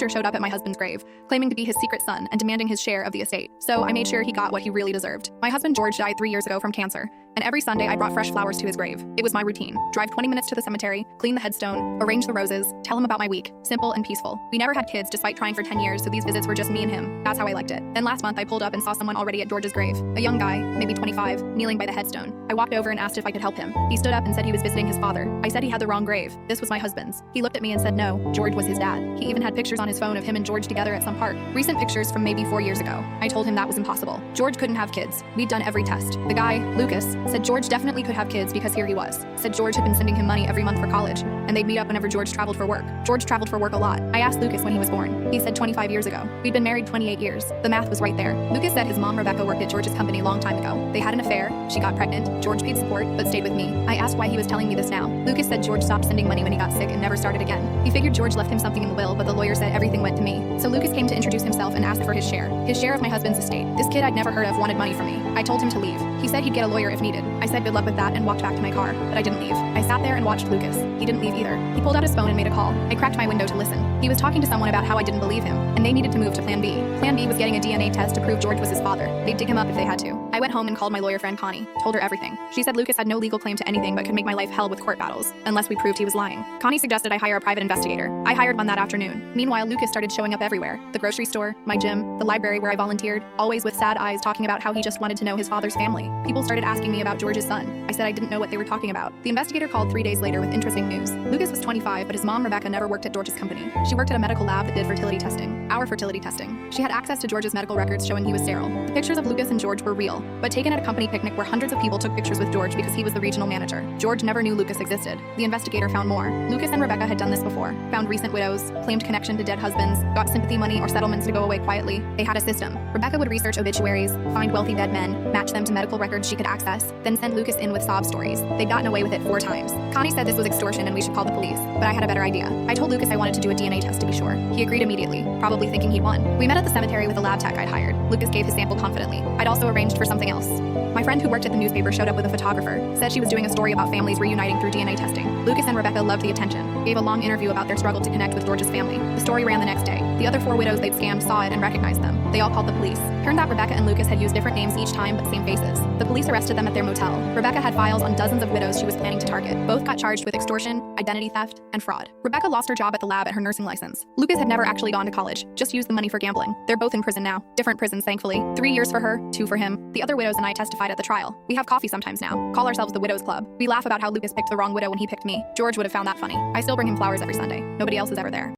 stranger showed up at my husband's grave, claiming to be his secret son and demanding his share of the estate. So I made sure he got what he really deserved. My husband George died 3 years ago from cancer, and every Sunday I brought fresh flowers to his grave. It was my routine. Drive 20 minutes to the cemetery, clean the headstone, arrange the roses, tell him about my week. Simple and peaceful. We never had kids despite trying for 10 years, so these visits were just me and him. That's how I liked it. Then last month I pulled up and saw someone already at George's grave. A young guy, maybe 25, kneeling by the headstone. I walked over and asked if I could help him. He stood up and said he was visiting his father. I said he had the wrong grave. This was my husband's. He looked at me and said no, George was his dad. He even had pictures on his phone of him and George together at some park. Recent pictures from maybe 4 years ago. I told him that was impossible. George couldn't have kids. We'd done every test. The guy, Lucas, said George definitely could have kids because here he was. Said George had been sending him money every month for college, and they'd meet up whenever George traveled for work. George traveled for work a lot. I asked Lucas when he was born. He said 25 years ago. We'd been married 28 years. The math was right there. Lucas said his mom Rebecca worked at George's company a long time ago. They had an affair, she got pregnant, George paid support, but stayed with me. I asked why he was telling me this now. Lucas said George stopped sending money when he got sick and never started again. He figured George left him something in the will, but the lawyer said everything went to me. So Lucas came to introduce himself and asked for his share of my husband's estate. This kid I'd never heard of wanted money from me. I told him to leave. He said he'd get a lawyer if needed. I said good luck with that and walked back to my car, but I didn't leave. I sat there and watched Lucas. He didn't leave either. He pulled out his phone and made a call. I cracked my window to listen. He was talking to someone about how I didn't believe him, and they needed to move to Plan B. Plan B was getting a DNA test to prove George was his father. They'd dig him up if they had to. I went home and called my lawyer friend Connie, told her everything. She said Lucas had no legal claim to anything but could make my life hell with court battles, unless we proved he was lying. Connie suggested I hire a private investigator. I hired one that afternoon. Meanwhile, Lucas started showing up everywhere. The grocery store, my gym, the library where I volunteered, always with sad eyes talking about how he just wanted to know his father's family. People started asking me about George's son. I said I didn't know what they were talking about. The investigator called 3 days later with interesting news. Lucas was 25, but his mom Rebecca never worked at George's company. She worked at a medical lab that did fertility testing. Our fertility testing. She had access to George's medical records showing he was sterile. The pictures of Lucas and George were real, but taken at a company picnic where hundreds of people took pictures with George because he was the regional manager. George never knew Lucas existed. The investigator found more. Lucas and Rebecca had done this before. Found recent widows, claimed connection to dead husbands, got sympathy money or settlements to go away quietly. They had a system. Rebecca would research obituaries, find wealthy dead men, match them to medical records she could access, then send Lucas in with sob stories. They'd gotten away with it 4 times. Connie said this was extortion and we should call the police, but I had a better idea. I told Lucas I wanted to do a DNA test to be sure. He agreed immediately, probably thinking he'd won. We met at the cemetery with a lab tech I'd hired. Lucas gave his sample confidently. I'd also arranged for something else. My friend who worked at the newspaper showed up with a photographer, said she was doing a story about families reuniting through DNA testing. Lucas and Rebecca loved the attention, gave a long interview about their struggle to connect with George's family. The story ran the next day. The other 4 widows they'd scammed saw it and recognized them. They all called the police. Turned out Rebecca and Lucas had used different names each time but same faces. The police arrested them at their motel. Rebecca had files on dozens of widows she was planning to target. Both got charged with extortion, identity theft, and fraud. Rebecca lost her job at the lab at her nursing license. Lucas had never actually gone to college, just used the money for gambling. They're both in prison now. Different prisons, thankfully. 3 years for her, 2 for him. The other widows and I testified at the trial. We have coffee sometimes now. Call ourselves the Widows Club. We laugh about how Lucas picked the wrong widow when he picked me. George would have found that funny. I still bring him flowers every Sunday. Nobody else is ever there.